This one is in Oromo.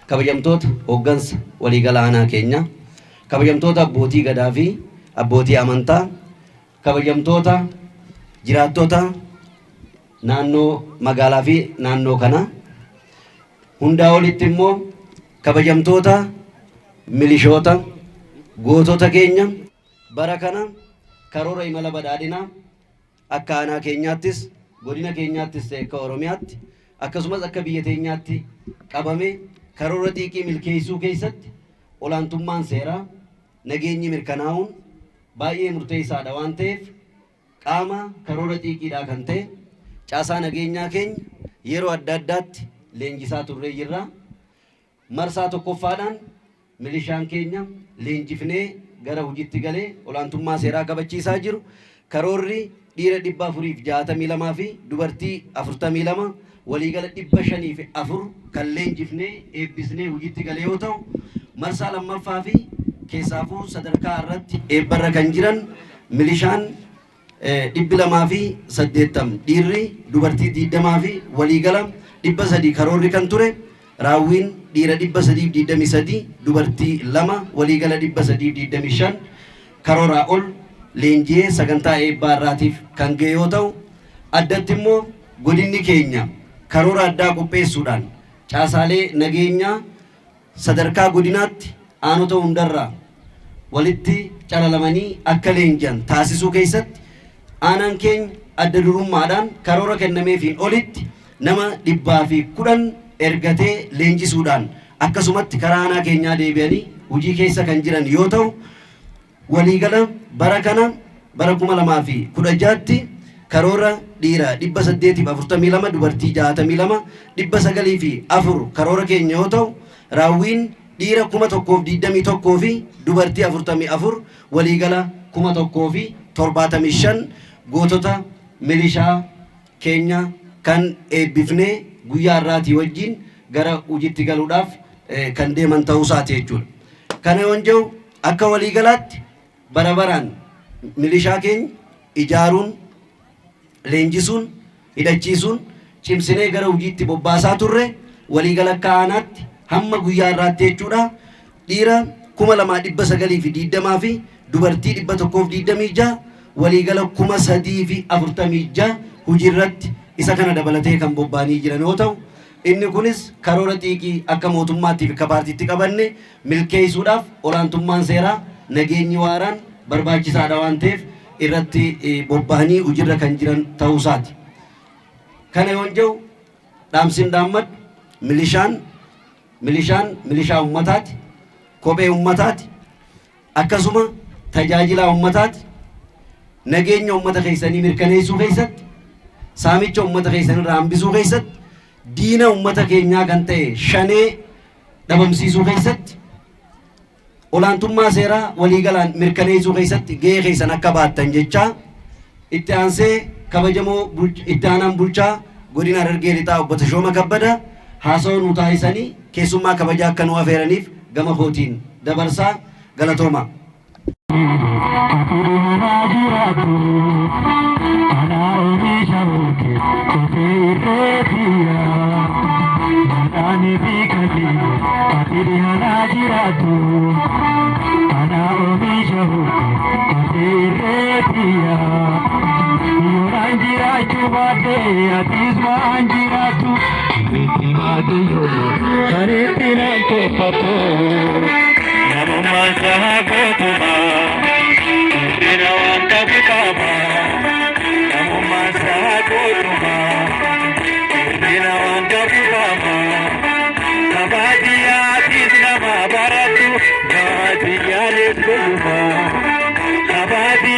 kabajamtoota hooggansa waliigala aanaa keenya, kabajamtoota abbootii gadaa fi abbootii amantaa, kabajamtoota jiraattota naannoo magaalaa fi naannoo kana hundaa olitti immoo kabajamtoota milishoota gootota keenya bara kana karoora imala badhaadhinaa akka aanaa keenyaattis godina keenyaattis ta'e akka Oromiyaatti akkasumas akka biyya teenyaatti qabame karoora xiiqii milkeessuu keessatti olaantummaan seeraa nageenyi mirkanaa'uun baay'ee murteessaadha waan ta'eef qaama karoora xiiqiidhaa kan ta'e caasaa nageenyaa keenya yeroo adda addaatti leenjisaa turree jirra. Marsaa tokkoffaadhaan milishaan keenya leenjifnee gara hojiitti galee olaantummaa seeraa kabachiisaa jiru. Karoorri dhiira 462 fi dubartii 42 waliigala 504 kan leenjifnee eebbisnee hojiitti galee yoo ta'u, marsaa lammaffaa fi keessaafuu sadarkaa irratti eebbarra kan jiran milishaan 280 dhiirri dubartii 20 fi waliigala 300 karoorri kan ture. Raawwiin dhiira 323 dubartii 2 waliigala 325 karooraa ol leenjii sagantaa eebbaa irraatiif kan ga'e yoo ta'u, addatti immoo godinni keenya karoora addaa qopheessuudhaan caasaalee nageenyaa sadarkaa godinaatti aanota hundarraa walitti calalamanii akka leenji'an taasisuu keessatti aanaan keenya adda durummaadhaan karoora kennameefiin olitti nama 110 ergatee leenjisuudhaan akkasumatti karaa aanaa keenyaa deebi'anii hojii keessa kan jiran yoo ta'u, waliigala bara kana bara 2016tti karoora dhiira 842 dubartii 62 904 karoora keenya yoo ta'u, raawwiin dhiira 1021 fi dubartii 44 waliigala 1075 gootota milishaa keenya kan eebbifnee guyyaa irraatii wajjin gara hojiitti galuudhaaf kan deeman ta'uu isaati jechuudha. Kana yoon jedhu akka waliigalaatti bara baraan milishaa keenya ijaaruun, leenjisuun, hidhachiisuun cimsinee gara hojiitti bobbaasaa turre. Waliigala akka aanaatti hamma guyyaa irraatti jechuudha dhiira 2920 fi dubartii 126 waliigala 3046 hojii irratti isa kana dabalatee kan bobba'anii jiran yoo ta'u, inni kunis karoora xiiqii akka mootummaatti fi akka paartiitti qabanne milkeessuudhaaf olaantummaan seeraa nageenyi waaraan barbaachisaadha waan ta'eef irratti bobba'anii hojiirra kan jiran ta'uu isaati. Kana yoon jedhu dhaamsiin dhaammadhu milishaa ummataati, kophee ummataati, akkasuma tajaajilaa ummataati. Nageenya ummata keessanii mirkaneessuu keessatti, saamicha ummata keessanii irraa hambisuu keessatti, diina ummata keenyaa kan ta'e shanee dhabamsiisuu keessatti, olaantummaa seeraa waliigalaan mirkaneessuu keessatti gahee keessan akka baattan jechaa itti aansee kabajamoo itti aanaan bulchaa godina Harargee lixaa obbo Tashooma Kabbada haasawaa nuu taasisanii keessummaa kabajaa akka nu affeeraniif gama kootiin dabarsaa galatooma. Abadi